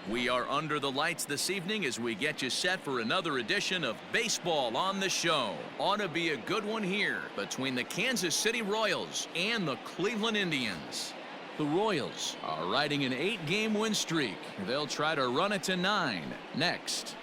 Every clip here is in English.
We are under the lights this evening as we get you set for another edition of Baseball on the Show. Ought to be a good one here between the Kansas City Royals and the Cleveland Indians. The Royals are riding an 8-game win streak. They'll try to run it to 9 next.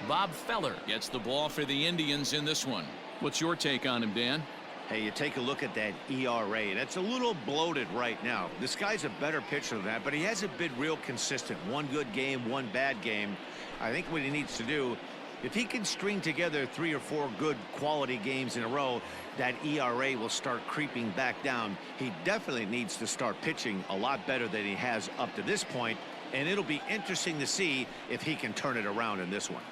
Bob Feller gets the ball for the Indians in this one. What's your take on him, Dan? Hey, you take a look at that ERA. That's a little bloated right now. This guy's a better pitcher than that, but he hasn't been real consistent. One good game, one bad game. I think what he needs to do, if he can string together 3 or 4 good quality games in a row, that ERA will start creeping back down. He definitely needs to start pitching a lot better than he has up to this point, and it'll be interesting to see if he can turn it around in this one.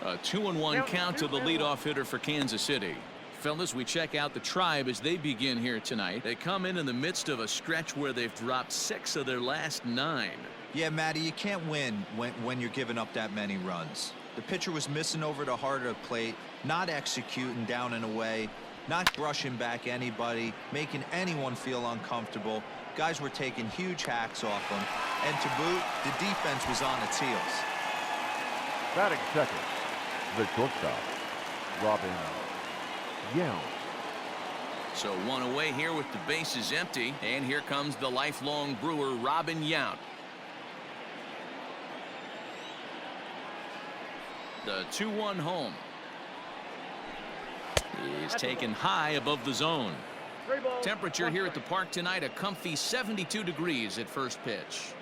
A 2-1 count to the leadoff hitter for Kansas City. Fellas, we check out the Tribe as they begin here tonight. They come in the midst of a stretch where they've dropped 6 of their last 9. Yeah, Matty, you can't win when you're giving up that many runs. The pitcher was missing over the heart of the plate, not executing down and away, not brushing back anybody, making anyone feel uncomfortable. Guys were taking huge hacks off them, and to boot, the defense was on its heels. Batting second, the shortstop, Robin Yount. So 1 away here with the bases empty, and here comes the lifelong Brewer, Robin Yount. The 2-1 home. Is taken high above the zone. Temperature here at the park tonight, a comfy 72 degrees at first pitch.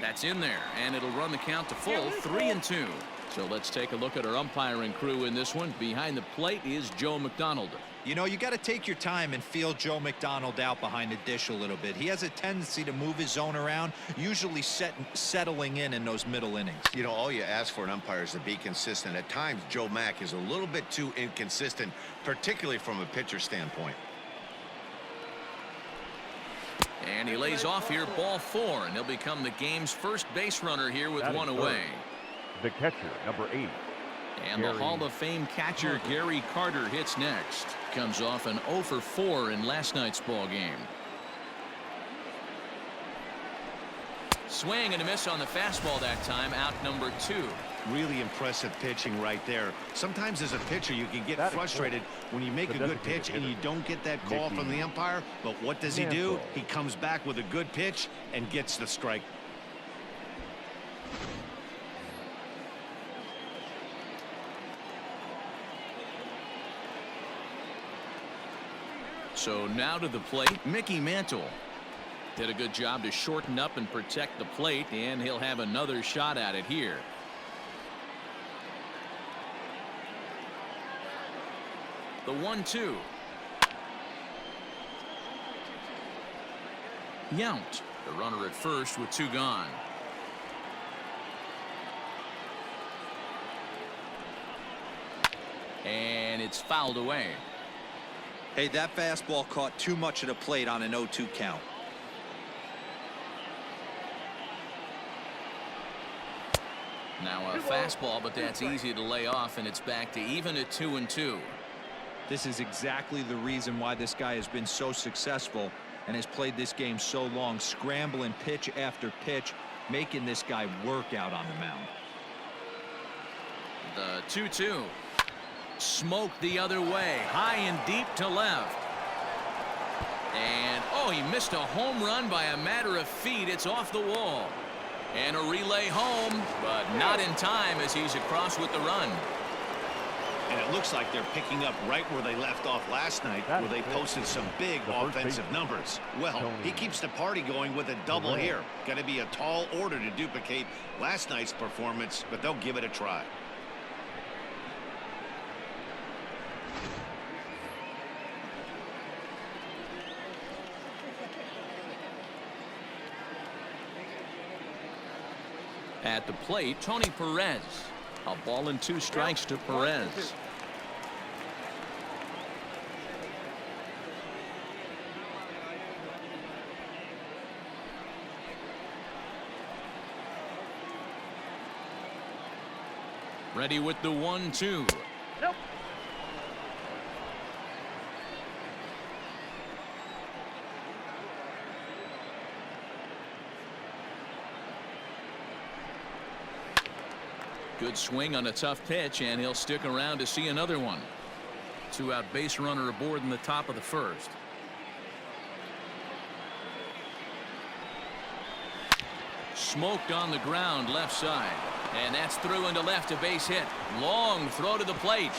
That's in there, and it'll run the count to full, 3-2. So let's take a look at our umpiring crew in this one. Behind the plate is Joe McDonald. You know, you got to take your time and feel Joe McDonald out behind the dish a little bit. He has a tendency to move his zone around, usually settling in those middle innings. You know, all you ask for an umpire is to be consistent. At times, Joe Mack is a little bit too inconsistent, particularly from a pitcher standpoint. And he lays off here, ball 4, and he'll become the game's first base runner here with 1 away. The catcher, number 8. And the Hall of Fame catcher Gary Carter hits next. Comes off an 0 for 4 in last night's ball game. Swing and a miss on the fastball that time, out number 2. Really impressive pitching right there. Sometimes as a pitcher you can get frustrated when you make a good pitch and you don't get that call from the umpire. But what does he do? He comes back with a good pitch and gets the strike. So now to the plate, Mickey Mantle. Did a good job to shorten up and protect the plate, and he'll have another shot at it here. The 1-2. Yount, the runner at first with 2 gone. And it's fouled away. Hey, that fastball caught too much of the plate on an 0-2 count. Now a fastball, but that's easy to lay off, and it's back to even at 2-2. This is exactly the reason why this guy has been so successful and has played this game so long, scrambling pitch after pitch, making this guy work out on the mound. The 2-2. Smoked the other way, high and deep to left. And, oh, he missed a home run by a matter of feet. It's off the wall. And a relay home, but not in time as he's across with the run. And it looks like they're picking up right where they left off last night, where they posted some big offensive numbers. Well, he keeps the party going with a double here. Going to be a tall order to duplicate last night's performance, but they'll give it a try. At the plate, Tony Perez. A ball and 2 strikes to Perez. Ready with the 1-2. Nope. Good swing on a tough pitch, and he'll stick around to see another one. 2-out base runner aboard in the top of the first. Smoked on the ground left side, and that's through into left, a base hit. Long throw to the plate,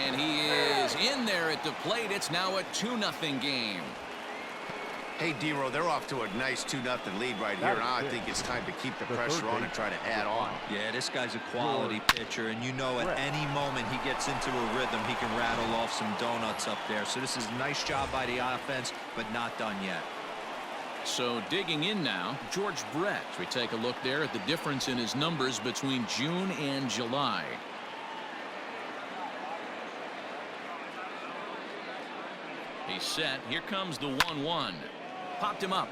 and he is in there at the plate. It's now a 2-0 game. Hey, D-Row, they're off to a nice 2-0 lead right here. Now I think it's time to keep the pressure on and try to add on. Yeah, this guy's a quality pitcher, and you know at any moment he gets into a rhythm, he can rattle off some donuts up there. So this is a nice job by the offense, but not done yet. So digging in now, George Brett. We take a look there at the difference in his numbers between June and July. He's set. Here comes the 1-1. Popped him up.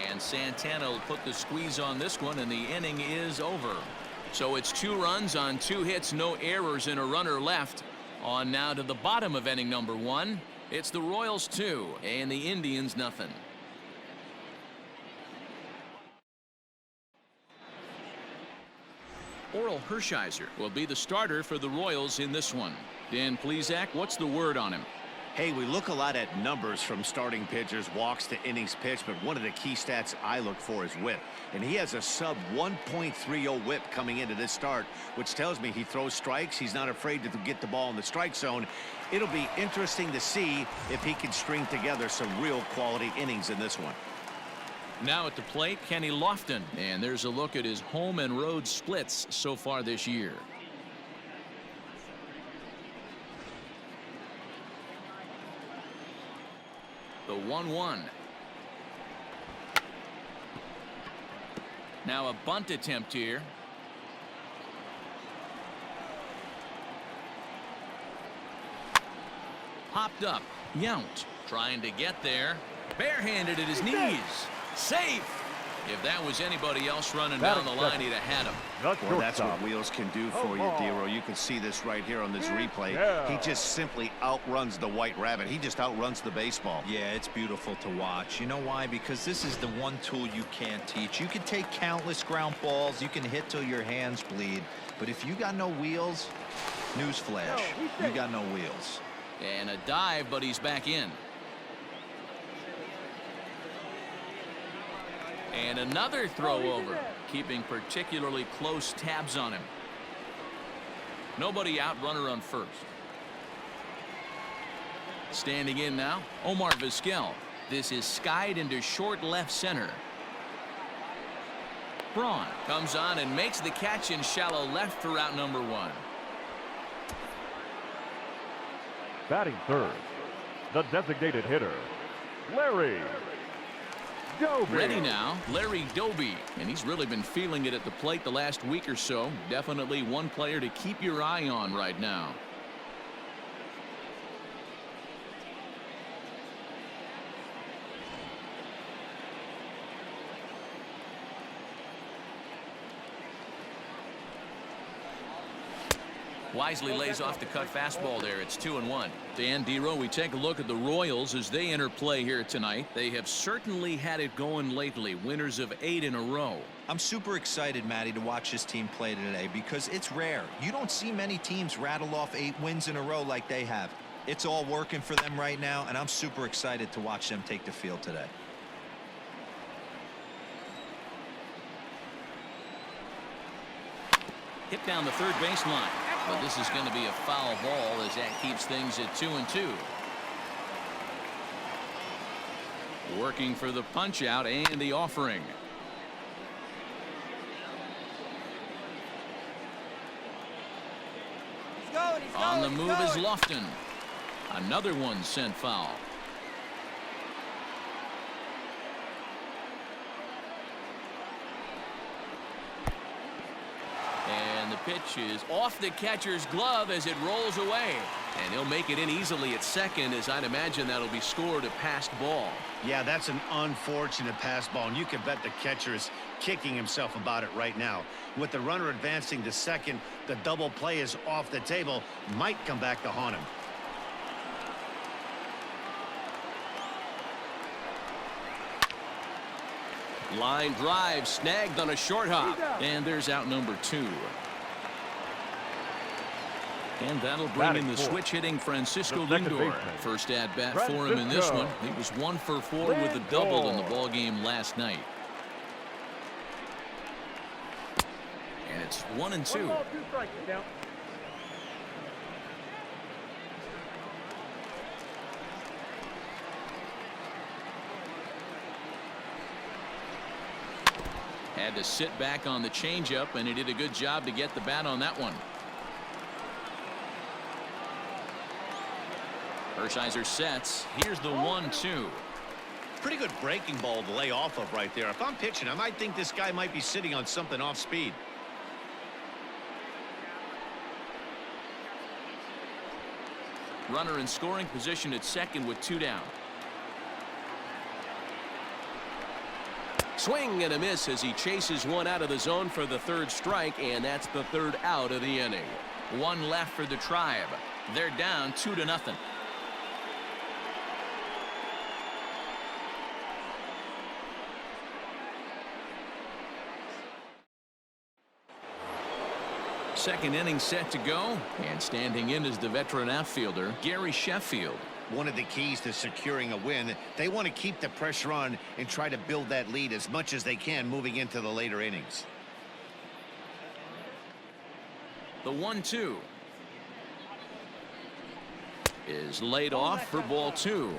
And Santana will put the squeeze on this one, and the inning is over. So it's 2 runs on 2 hits, no errors, and a runner left. On now to the bottom of inning number 1. It's the Royals 2 and the Indians nothing. Oral Hershiser will be the starter for the Royals in this one. Dan Plesac, what's the word on him? Hey, we look a lot at numbers from starting pitchers, walks to innings pitched, but one of the key stats I look for is whip. And he has a sub 1.30 whip coming into this start, which tells me he throws strikes. He's not afraid to get the ball in the strike zone. It'll be interesting to see if he can string together some real quality innings in this one. Now at the plate, Kenny Lofton. And there's a look at his home and road splits so far this year. The 1-1. Now a bunt attempt here. Popped up. Yount trying to get there. Barehanded at his knees. Safe. If that was anybody else running down the line, he'd have had him. Well, that's what wheels can do for you, D-Row. You can see this right here on this replay. He just simply outruns the white rabbit. He just outruns the baseball. Yeah, it's beautiful to watch. You know why? Because this is the one tool you can't teach. You can take countless ground balls. You can hit till your hands bleed. But if you got no wheels, newsflash, you got no wheels. And a dive, but he's back in. And another throw over, keeping particularly close tabs on him. Nobody out, runner on first. Standing in now, Omar Vizquel. This is skied into short left center. Braun comes on and makes the catch in shallow left for out number 1. Batting third, the designated hitter, Larry Doby. Ready now, Larry Doby, and he's really been feeling it at the plate the last week or so. Definitely one player to keep your eye on right now. Wisely lays off the cut fastball there. It's 2-1. Dan D-Row, we take a look at the Royals as they enter play here tonight. They have certainly had it going lately. Winners of 8 in a row. I'm super excited, Matty, to watch this team play today because it's rare. You don't see many teams rattle off 8 wins in a row like they have. It's all working for them right now, and I'm super excited to watch them take the field today. Hit down the third baseline. But this is going to be a foul ball as that keeps things at 2-2. Working for the punch out and the offering. On the move is Lofton. Another one sent foul. Pitch is off the catcher's glove as it rolls away. And he'll make it in easily at second, as I'd imagine that'll be scored a passed ball. Yeah, that's an unfortunate pass ball, and you can bet the catcher is kicking himself about it right now. With the runner advancing to second, the double play is off the table, might come back to haunt him. Line drive snagged on a short hop, and there's out number 2. And that'll bring in the switch hitting Francisco Lindor. First at bat for him in this one. He was 1 for 4 with a double in the ball game last night. And it's 1-2. Had to sit back on the changeup, and he did a good job to get the bat on that one. Hershiser sets. Here's the 1-2. Pretty good breaking ball to lay off of right there. If I'm pitching, I might think this guy might be sitting on something off speed. Runner in scoring position at second with 2 down. Swing and a miss as he chases one out of the zone for the 3rd strike, and that's the 3rd out of the inning. 1 left for the Tribe. They're down 2-0. Second inning set to go, and standing in is the veteran outfielder Gary Sheffield. One of the keys to securing a win, they want to keep the pressure on and try to build that lead as much as they can moving into the later innings. The 1-2 is laid off for ball 2.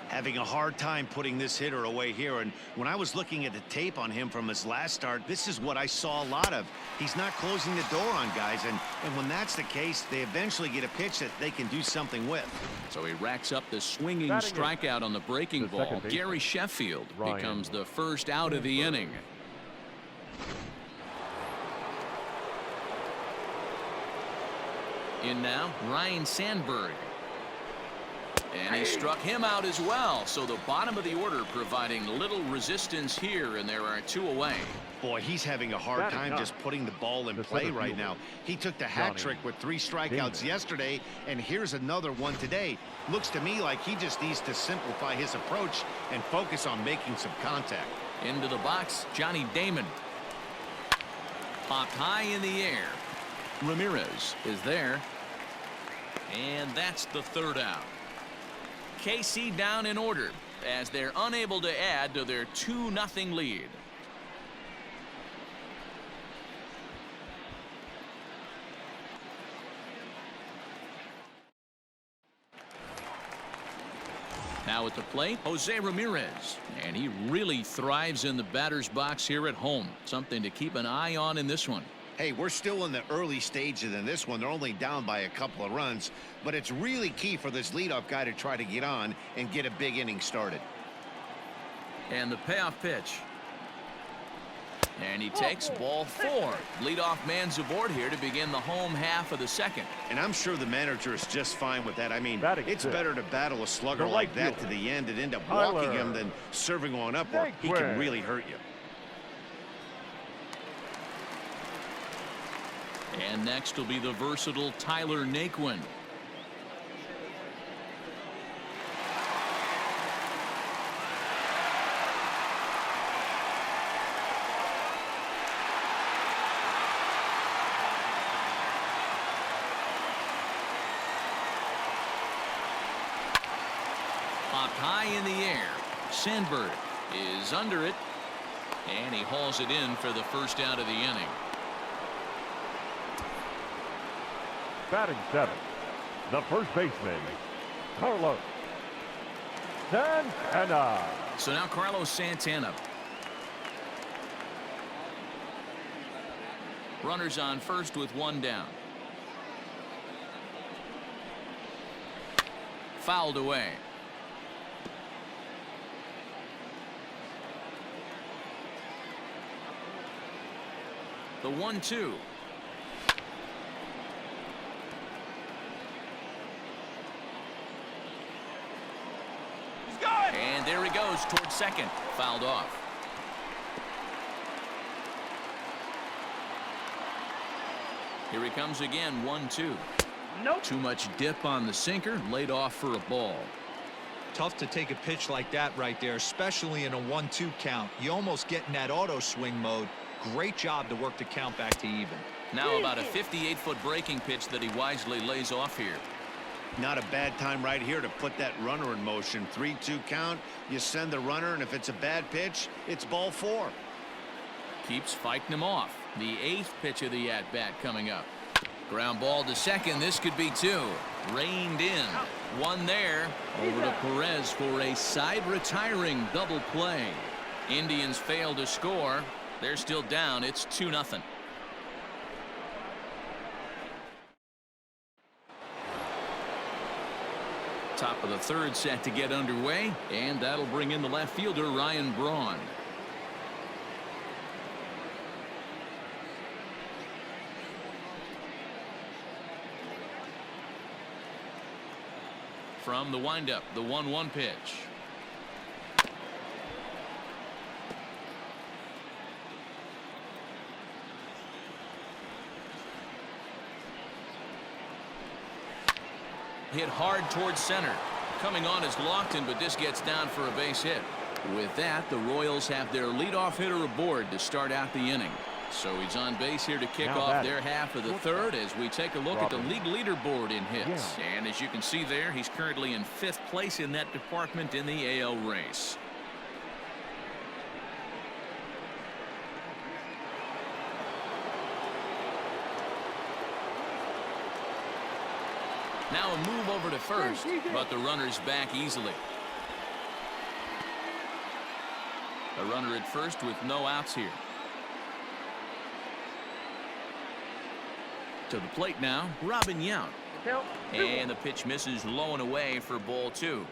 Having a hard time putting this hitter away here, and when I was looking at the tape on him from his last start, this is what I saw a lot of. He's not closing the door on guys, and when that's the case, they eventually get a pitch that they can do something with. So he racks up the swinging strikeout on the breaking ball. Gary Sheffield becomes the 1st out of the inning. In now, Ryan Sandberg. And he struck him out as well. So the bottom of the order providing little resistance here, and there are 2 away. Boy, he's having a hard time just putting the ball in play right now. He took the hat trick with 3 strikeouts yesterday, and here's another one today. Looks to me like he just needs to simplify his approach and focus on making some contact. Into the box, Johnny Damon. Popped high in the air. Ramirez is there. And that's the 3rd out. KC down in order as they're unable to add to their 2-0 lead. Now at the plate, Jose Ramirez, and he really thrives in the batter's box here at home. Something to keep an eye on in this one. Hey, we're still in the early stages in this one. They're only down by a couple of runs, but it's really key for this leadoff guy to try to get on and get a big inning started. And the payoff pitch. And he takes ball 4. Leadoff man's aboard here to begin the home half of the 2nd. And I'm sure the manager is just fine with that. I mean, it's better to battle a slugger like that to the end and end up walking him than serving one up where he can really hurt you. And next will be the versatile Tyler Naquin. Popped high in the air. Sandberg is under it, and he hauls it in for the 1st out of the inning. Batting 7th, the first baseman, Carlos Santana. So now Carlos Santana. Runners on first with 1 down. Fouled away. The 1-2. And there he goes towards second. Fouled off. Here he comes again, 1-2. Nope. Too much dip on the sinker, laid off for a ball. Tough to take a pitch like that right there, especially in a 1-2 count. You almost get in that auto swing mode. Great job to work the count back to even. Now about a 58-foot breaking pitch that he wisely lays off here. Not a bad time right here to put that runner in motion. 3-2 count. You send the runner, and if it's a bad pitch, it's ball 4. Keeps fighting him off. The 8th pitch of the at-bat coming up. Ground ball to second. This could be 2. Reined in. 1 there. Over to Perez for a side retiring double play. Indians fail to score. They're still down. It's 2-0. Top of the 3rd set to get underway, and that'll bring in the left fielder Ryan Braun. From the windup, the 1-1 pitch. Hit hard towards center. Coming on is Lofton, but this gets down for a base hit. With that, the Royals have their leadoff hitter aboard to start out the inning. So he's on base here to kick off their half of the 3rd as we take a look at the league leaderboard in hits. And as you can see there, he's currently in 5th place in that department in the AL race. Now a move over to first, but the runner's back easily. A runner at first with no outs here. To the plate now, Robin Yount. And the pitch misses low and away for ball 2.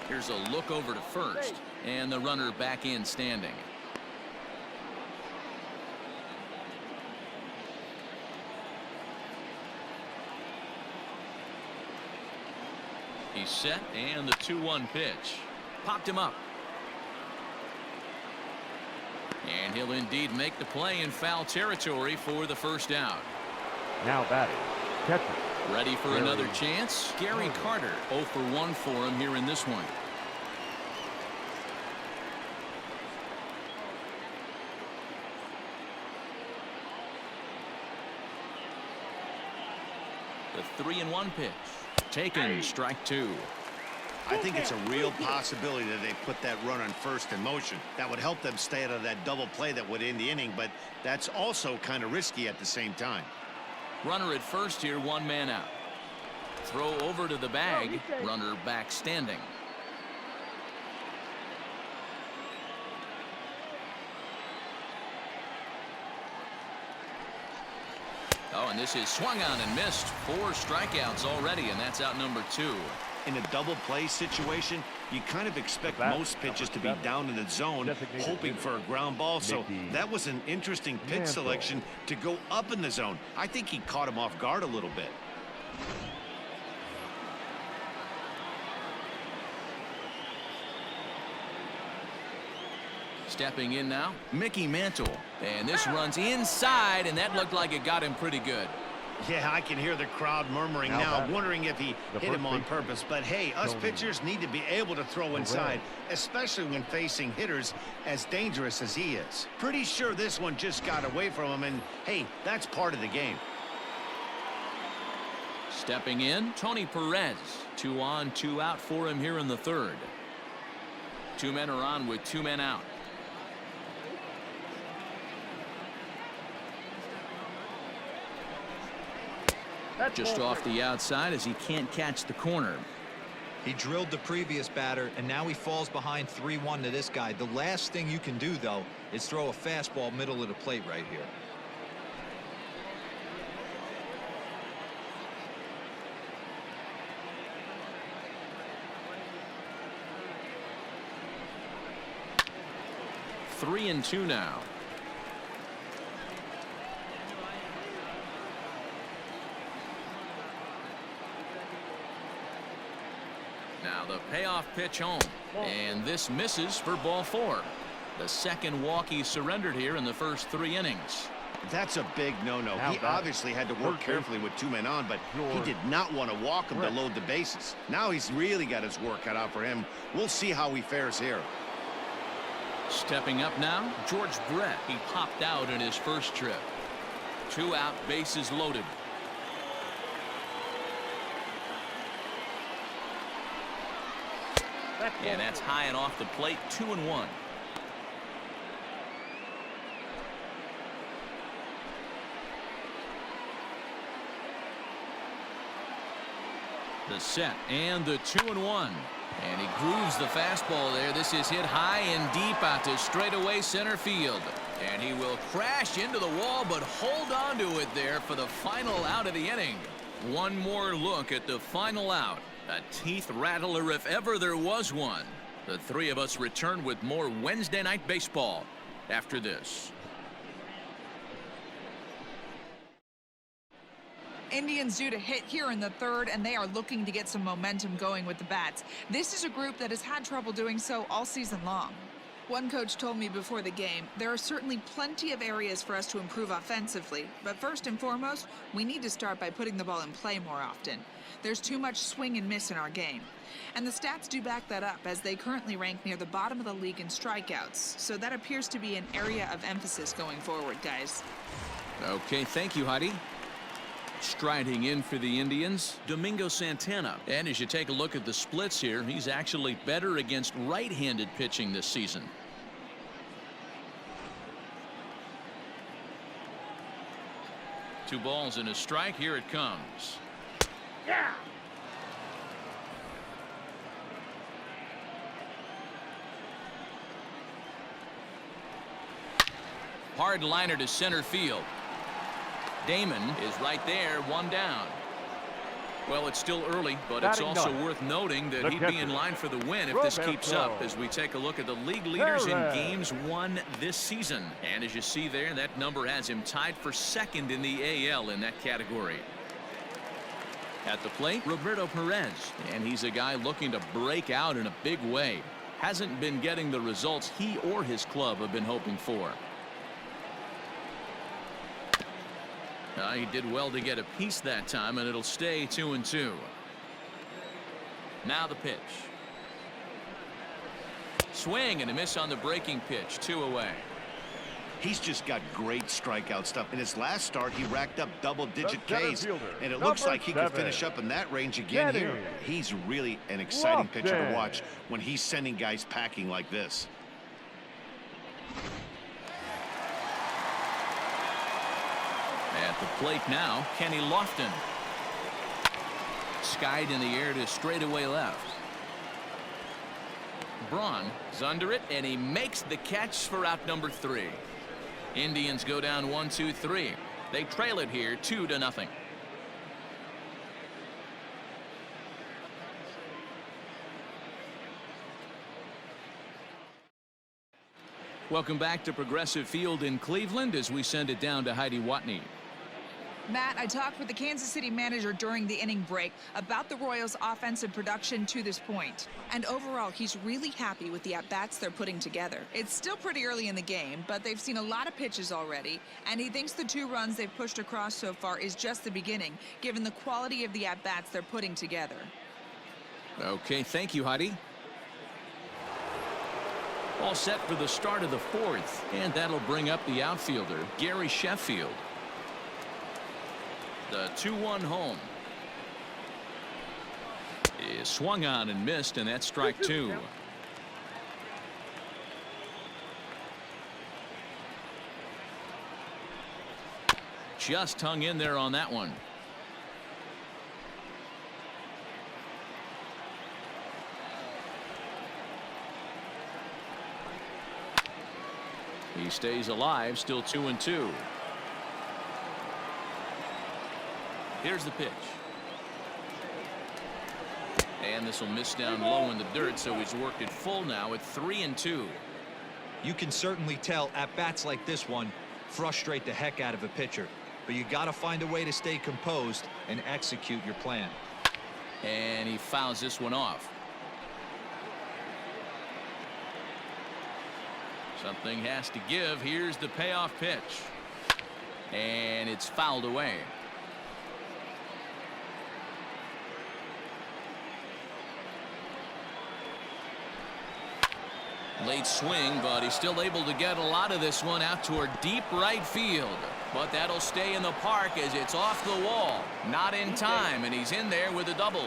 Here's a look over to first, and the runner back in standing. He's set, and the 2-1 pitch. Popped him up. And he'll indeed make the play in foul territory for the first out. Now batting, catcher. Ready for another chance? Gary Carter, 0 for 1 for him here in this one. The 3-1 pitch. Taken, strike 2. I think it's a real possibility that they put that run on first in motion. That would help them stay out of that double play that would end the inning, but that's also kind of risky at the same time. Runner at first here, 1 man out. Throw over to the bag, runner back standing. Oh, and this is swung on and missed. 4 strikeouts already, and that's out number 2. In a double play situation, you kind of expect most pitches to be down in the zone, hoping for a ground ball. So that was an interesting pitch selection to go up in the zone. I think he caught him off guard a little bit. Stepping in now, Mickey Mantle. And this runs inside, and that looked like it got him pretty good. Yeah, I can hear the crowd murmuring now, wondering if he hit him on purpose. But hey, us pitchers need to be able to throw inside, especially when facing hitters as dangerous as he is. Pretty sure this one just got away from him, and hey, that's part of the game. Stepping in, Tony Perez. 2 on, 2 out for him here in the 3rd. 2 men are on with 2 men out. Just off the outside as he can't catch the corner. He drilled the previous batter, and now he falls behind 3-1 to this guy. The last thing you can do, though, is throw a fastball middle of the plate right here. Payoff pitch home. And this misses for ball 4. The second walk he surrendered here in the first 3 innings. That's a big no-no. He obviously had to work carefully with 2 men on, but he did not want to walk him to load the bases. Now he's really got his work cut out for him. We'll see how he fares here. Stepping up now, George Brett. He popped out in his first trip. 2 out, bases loaded. And that's high and off the plate, 2-1. The set and the 2-1. And he grooves the fastball there. This is hit high and deep out to straightaway center field. And he will crash into the wall, but hold on to it there for the final out of the inning. One more look at the final out. A teeth rattler if ever there was one. The 3 of us return with more Wednesday Night Baseball after this. Indians due to hit here in the 3rd, and they are looking to get some momentum going with the bats. This is a group that has had trouble doing so all season long. One coach told me before the game, there are certainly plenty of areas for us to improve offensively, but first and foremost, we need to start by putting the ball in play more often. There's too much swing and miss in our game. And the stats do back that up, as they currently rank near the bottom of the league in strikeouts, so that appears to be an area of emphasis going forward, guys. Okay, thank you, Heidi. Striding in for the Indians, Domingo Santana. And as you take a look at the splits here, he's actually better against right-handed pitching this season. Two balls and a strike. Here it comes. Yeah. Hard liner to center field. Damon is right there, 1 down. Well, it's still early, but it's also worth noting that he'd be in line for the win if this keeps up, as we take a look at the league leaders in games won this season. And as you see there, that number has him tied for 2nd in the AL in that category. At the plate, Roberto Perez, and he's a guy looking to break out in a big way. Hasn't been getting the results he or his club have been hoping for. He did well to get a piece that time, and it'll stay 2-2. Now the pitch. Swing and a miss on the breaking pitch. 2 away. He's just got great strikeout stuff. In his last start, he racked up double-digit Ks, and it looks like he could finish up in that range again here. He's really an exciting pitcher to watch when he's sending guys packing like this. At the plate now, Kenny Lofton. Skied in the air to straightaway left. Braun is under it, and he makes the catch for out number 3. Indians go down 1-2-3. They trail it here 2-0. Welcome back to Progressive Field in Cleveland as we send it down to Heidi Watney. Matt, I talked with the Kansas City manager during the inning break about the Royals' offensive production to this point. And overall, he's really happy with the at-bats they're putting together. It's still pretty early in the game, but they've seen a lot of pitches already, and he thinks the 2 runs they've pushed across so far is just the beginning, given the quality of the at-bats they're putting together. Okay, thank you, Heidi. All set for the start of the 4th, and that'll bring up the outfielder, Gary Sheffield. The 2-1 home is swung on and missed, and that's strike 2. Just hung in there on that one. He stays alive, still 2-2. Here's the pitch. And this will miss down low in the dirt, so he's worked it full now at 3-2. You can certainly tell at bats like this one frustrate the heck out of a pitcher, but you got to find a way to stay composed and execute your plan. And he fouls this one off. Something has to give. Here's the payoff pitch. And it's fouled away. Late swing, but he's still able to get a lot of this one out toward deep right field. But that'll stay in the park as it's off the wall. Not in time, and he's in there with a double.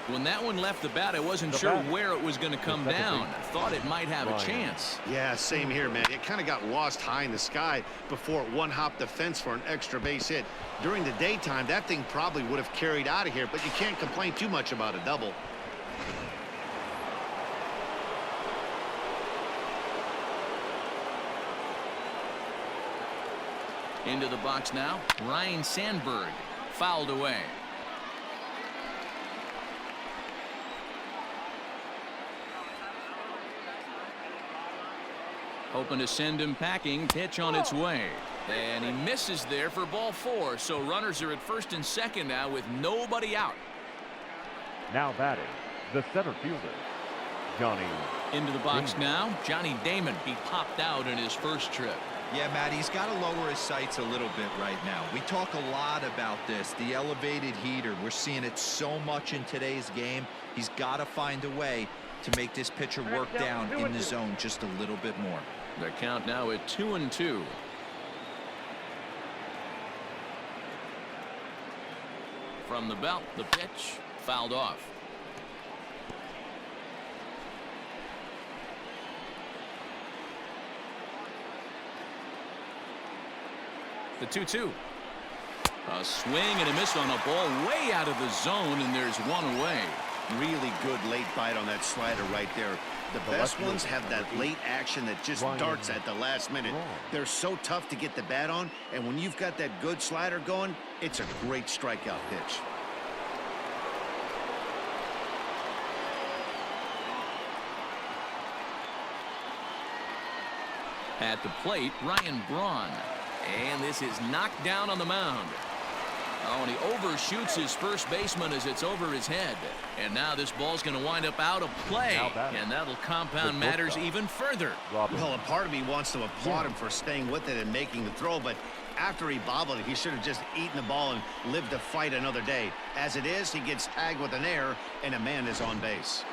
When that one left the bat, I wasn't sure where it was going to come down. Thought it might have a chance. Yeah, same here, man. It kind of got lost high in the sky before it one-hopped the fence for an extra base hit. During the daytime, that thing probably would have carried out of here, but you can't complain too much about a double. Into the box now, Ryan Sandberg, fouled away. Hoping to send him packing. Pitch on its way. And he misses there for ball 4. So runners are at first and second now with nobody out. Now batting, the center fielder, Johnny. Into the box now, Johnny Damon. He popped out in his first trip. Yeah, Matt, he's got to lower his sights a little bit right now. We talk a lot about this, the elevated heater. We're seeing it so much in today's game. He's got to find a way to make this pitcher work down in the zone just a little bit more. The count now at 2-2. From the belt, the pitch fouled off. The 2-2. A swing and a miss on a ball way out of the zone, and there's one away. Really good late bite on that slider right there. The best ones have that late action that just darts at the last minute. They're so tough to get the bat on, and when you've got that good slider going, it's a great strikeout pitch. At the plate, Ryan Braun. And this is knocked down on the mound. Oh, and he overshoots his first baseman as it's over his head. And now this ball's going to wind up out of play. And that'll compound matters even further. Well, a part of me wants to applaud him for staying with it and making the throw, but after he bobbled it, he should have just eaten the ball and lived to fight another day. As it is, he gets tagged with an error, and a man is on base.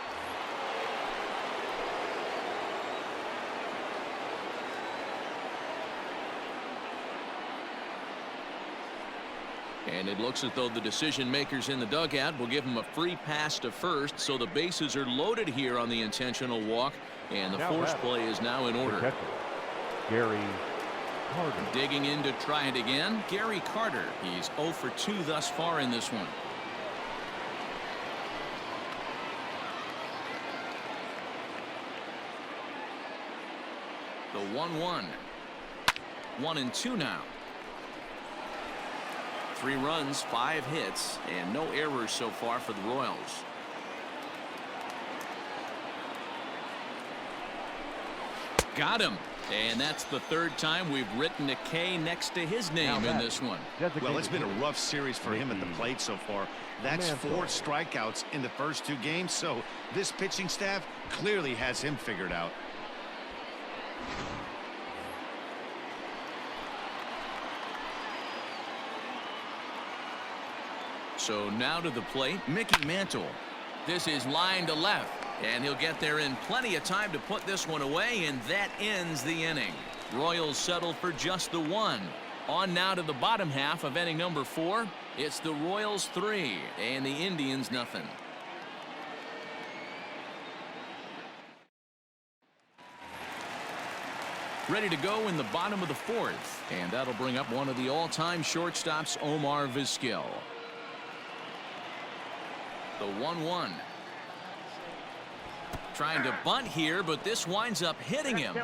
And it looks as though the decision makers in the dugout will give him a free pass to first, so the bases are loaded here on the intentional walk, and the force play is now in order. Gary Carter. Digging in to try it again, Gary Carter. He's 0 for 2 thus far in this one. The 1-1. 1-2 now. 3 runs, 5 hits, and no errors so far for the Royals. Got him. And that's the 3rd time we've written a K next to his name in this one. Well, it's been a rough series for him at the plate so far. That's 4 strikeouts in the first 2 games, so this pitching staff clearly has him figured out. So now to the plate, Mickey Mantle. This is line to left, and he'll get there in plenty of time to put this one away, and that ends the inning. Royals settle for just the 1. On now to the bottom half of inning number 4. It's the Royals 3 and the Indians nothing. Ready to go in the bottom of the 4th, and that'll bring up one of the all-time shortstops, Omar Vizquel. The 1-1. Trying to bunt here, but this winds up hitting him.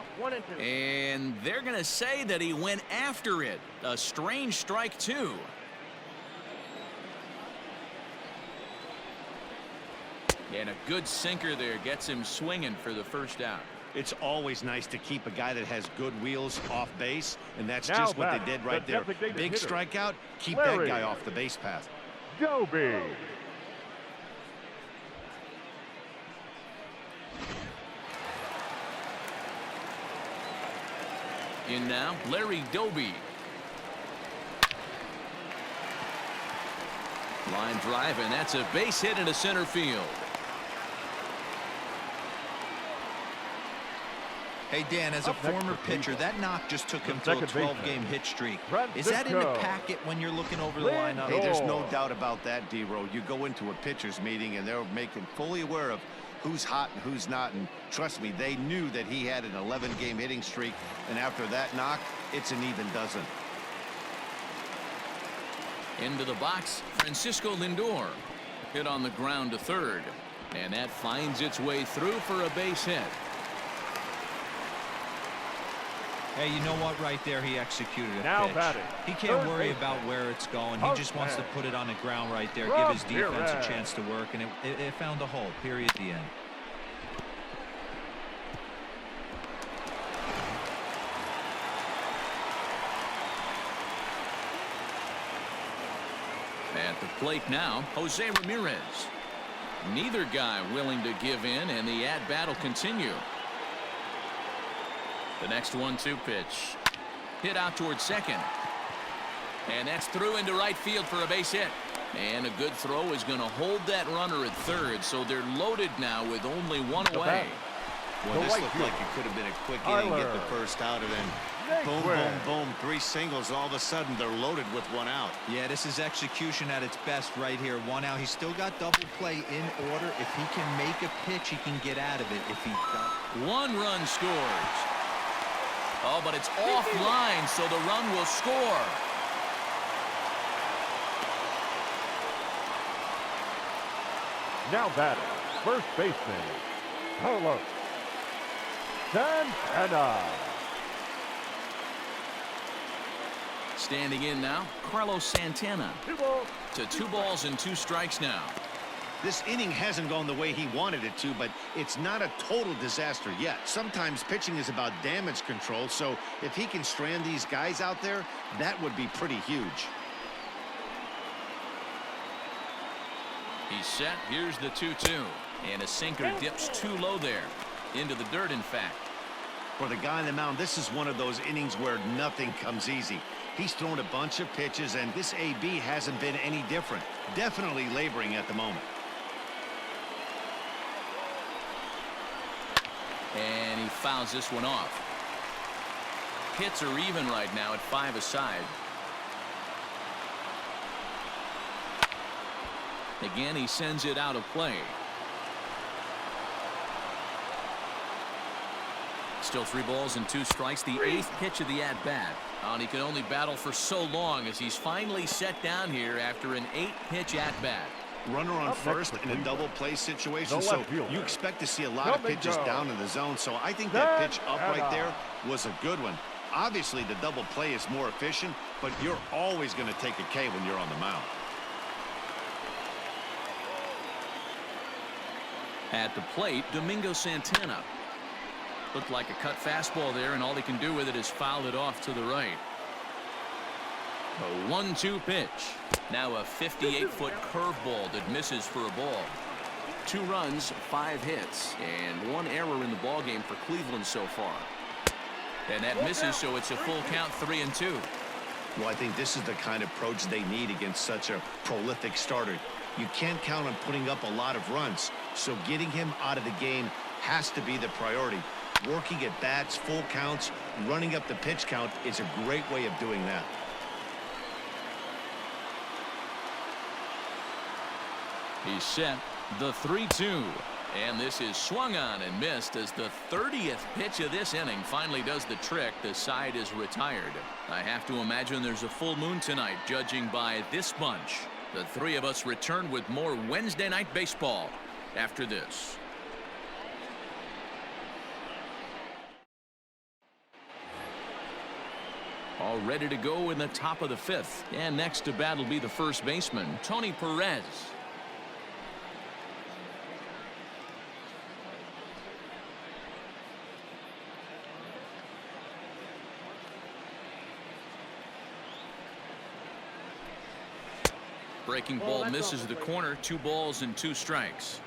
And they're going to say that he went after it. A strange strike, too. And a good sinker there gets him swinging for the first out. It's always nice to keep a guy that has good wheels off base, and that's just what they did right there. Big strikeout, keep that guy off the base path. Joby. In now, Larry Doby. Line drive, and that's a base hit into center field. Hey, Dan, as a former pitcher, that knock just took him to a 12-game hit streak. Is that in the packet when you're looking over the lineup? Hey, there's no doubt about that, D-Row. You go into a pitcher's meeting, and they're making fully aware of who's hot and who's not. And trust me, they knew that he had an 11-game hitting streak. And after that knock, it's an even dozen. Into the box, Francisco Lindor. Hit on the ground to third. And that finds its way through for a base hit. Hey, you know what? Right there, he executed a Now pitch. batting. He can't worry about where it's going. He just wants to put it on the ground right there, give his defense a chance to work, and it found a hole, period, at the end. At the plate now, Jose Ramirez. Neither guy willing to give in, and the at-bat will continue. The next 1-2 pitch. Hit out towards second. And that's through into right field for a base hit. And a good throw is going to hold that runner at third, so they're loaded now with only one away. Well, this looked like it could have been a quick inning, get the first out, and then boom, boom, boom, 3 singles. All of a sudden, they're loaded with 1 out. Yeah, this is execution at its best right here. 1 out. He's still got double play in order. If he can make a pitch, he can get out of it. If he does. 1 run scores. Oh, but it's offline, so the run will score. Now batting, first baseman, Carlos Santana. Standing in now, Carlos Santana. 2 balls. To 2 balls and 2 strikes now. This inning hasn't gone the way he wanted it to, but it's not a total disaster yet. Sometimes pitching is about damage control, so if he can strand these guys out there, that would be pretty huge. He's set. Here's the 2-2. And a sinker dips too low there. Into the dirt, in fact. For the guy on the mound, this is one of those innings where nothing comes easy. He's thrown a bunch of pitches, and this AB hasn't been any different. Definitely laboring at the moment. And he fouls this one off. Hits are even right now at 5 aside. Again, he sends it out of play. Still 3 balls and 2 strikes. The 8th pitch of the at-bat. And he can only battle for so long as he's finally set down here after an 8-pitch at-bat. Runner on first in a double play situation, so you expect to see a lot of pitches down in the zone. So I think that pitch up right there was a good one. Obviously, the double play is more efficient, but you're always going to take a K when you're on the mound. At the plate, Domingo Santana. Looked like a cut fastball there, and all he can do with it is foul it off to the right. A 1-2 pitch. Now a 58-foot curveball that misses for a ball. 2 runs, 5 hits, and 1 error in the ballgame for Cleveland so far. And that misses, so it's a full count, 3-2. Well, I think this is the kind of approach they need against such a prolific starter. You can't count on putting up a lot of runs, so getting him out of the game has to be the priority. Working at bats, full counts, running up the pitch count is a great way of doing that. He's set. The 3-2. And this is swung on and missed as the 30th pitch of this inning finally does the trick. The side is retired. I have to imagine there's a full moon tonight, judging by this bunch. The 3 of us return with more Wednesday night baseball after this. All ready to go in the top of the 5th. And next to bat will be the first baseman, Tony Perez. Breaking ball misses the corner. 2 balls and 2 strikes.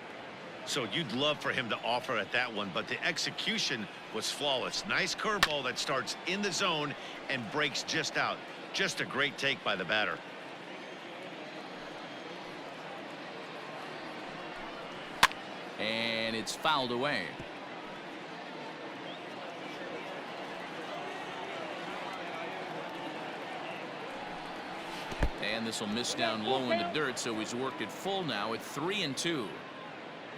So you'd love for him to offer at that one, but the execution was flawless. Nice curveball that starts in the zone and breaks just out. Just a great take by the batter. And it's fouled away. And this will miss down low in the dirt, so he's worked it full now at 3-2.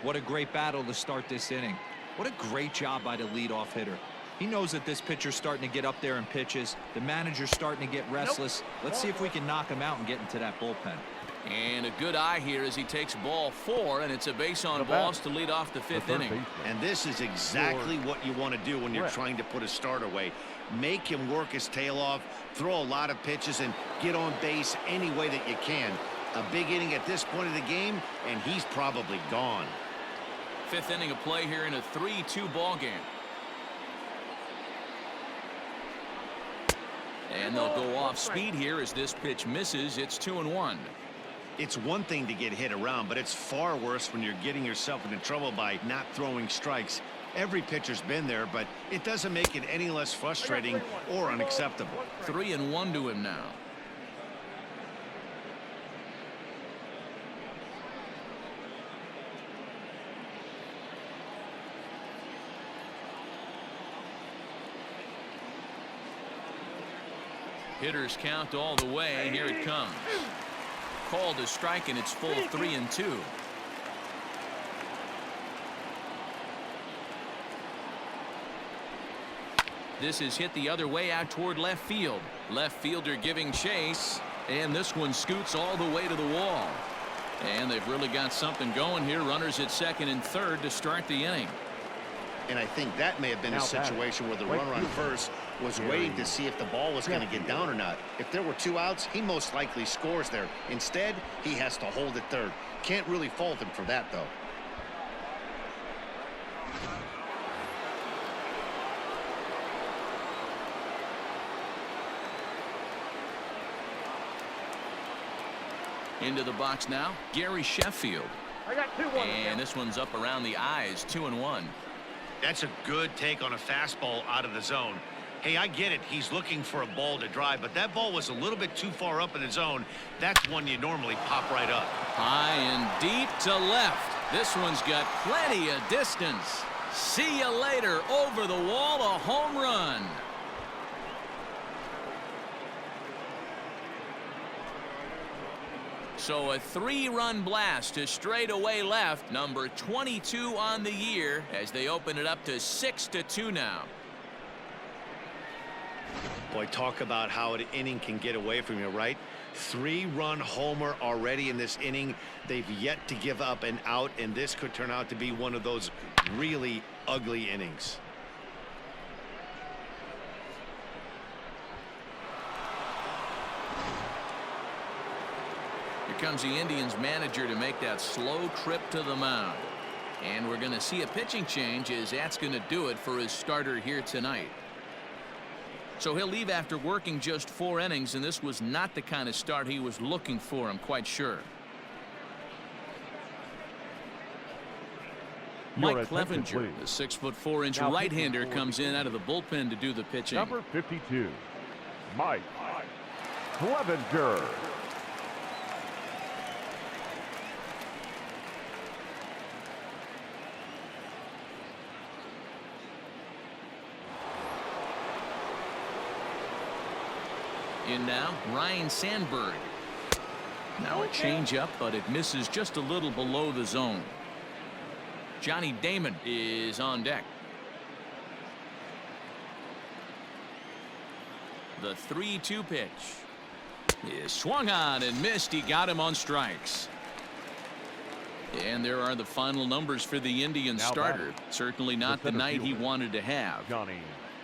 What a great battle to start this inning. What a great job by the leadoff hitter. He knows that this pitcher's starting to get up there in pitches. The manager's starting to get restless. Let's see if we can knock him out and get into that bullpen. And a good eye here as he takes ball 4, and it's a base on balls to lead off the 5th inning. And this is exactly what you want to do when you're trying to put a start away. Make him work his tail off, throw a lot of pitches, and get on base any way that you can. A big inning at this point of the game, and he's probably gone. 5th inning of play here in a 3-2 ball game. And they'll go off speed here as this pitch misses. It's 2-1. It's one thing to get hit around, but it's far worse when you're getting yourself into trouble by not throwing strikes. Every pitcher's been there, but it doesn't make it any less frustrating or unacceptable. 3-1 to him now. Hitters count all the way. Here it comes. Called a strike, and it's full 3-2. This is hit the other way out toward left field. Left fielder giving chase, and this one scoots all the way to the wall. And they've really got something going here. Runners at 2nd and 3rd to start the inning. And I think that may have been a situation where the runner on first was waiting to see if the ball was going to get down or not. If there were 2 outs, he most likely scores there. Instead, he has to hold at 3rd. Can't really fault him for that, though. Into the box now, Gary Sheffield. And this one's up around the eyes, 2-1. That's a good take on a fastball out of the zone. Hey, I get it. He's looking for a ball to drive, but that ball was a little bit too far up in the zone. That's one you normally pop right up. High and deep to left. This one's got plenty of distance. See you later. Over the wall, a home run. So a 3-run blast to straightaway left, number 22 on the year, as they open it up to 6-2 now. Boy, talk about how an inning can get away from you, right? 3-run homer already in this inning. They've yet to give up an out, and this could turn out to be one of those really ugly innings. Here comes the Indians manager to make that slow trip to the mound. And we're going to see a pitching change, as that's going to do it for his starter here tonight. So he'll leave after working just 4 innings, and this was not the kind of start he was looking for, I'm quite sure. Mike Clevenger, the 6'4" right-hander, comes in out of the bullpen to do the pitching. Number 52, Mike Clevenger. In now, Ryan Sandberg. Now a changeup, but it misses just a little below the zone. Johnny Damon is on deck. The 3-2 pitch is swung on and missed. He got him on strikes. And there are the final numbers for the Indian starter. Certainly not the night he wanted to have. Johnny.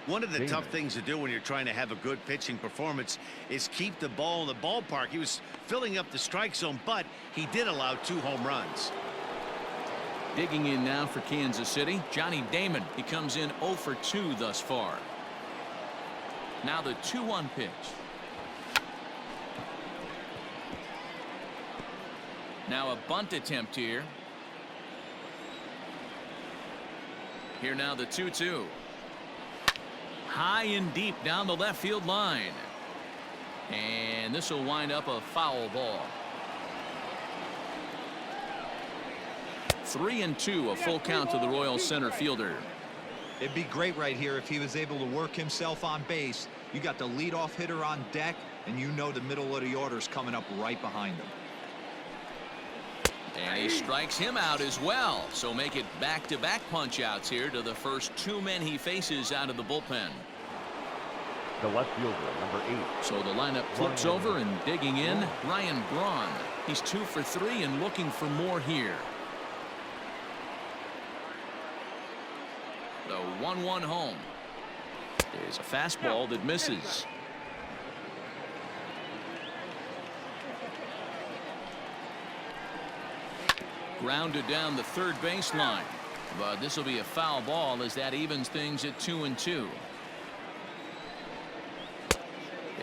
One of the tough things to do when you're trying to have a good pitching performance is keep the ball in the ballpark. He was filling up the strike zone, but he did allow 2 home runs. Digging in now for Kansas City, Johnny Damon. He comes in 0 for 2 thus far. Now the 2-1 pitch. Now a bunt attempt here. Here now the 2-2. High and deep down the left field line. And this will wind up a foul ball. 3-2, a full count to the Royals center fielder. It'd be great right here if he was able to work himself on base. You got the leadoff hitter on deck, and you know the middle of the order's coming up right behind him. And he strikes him out as well. So make it back-to-back punch-outs here to the first 2 men he faces out of the bullpen. The left fielder, number 8. So the lineup flips over and digging in, Ryan Braun. He's 2 for 3 and looking for more here. The 1-1 home. There's a fastball that misses. Grounded down the third baseline. But this will be a foul ball as that evens things at 2-2.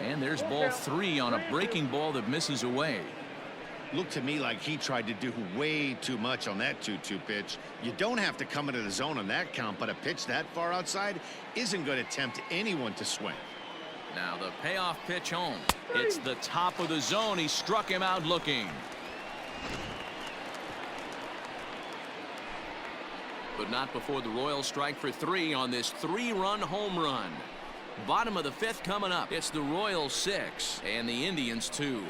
And there's ball 3 on a breaking ball that misses away. Looked to me like he tried to do way too much on that 2-2 pitch. You don't have to come into the zone on that count, but a pitch that far outside isn't going to tempt anyone to swing. Now the payoff pitch home. It's the top of the zone. He struck him out looking. But not before the Royals strike for 3 on this 3-run home run. Bottom of the 5th coming up. It's the Royals 6 and the Indians 2.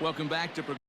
Welcome back to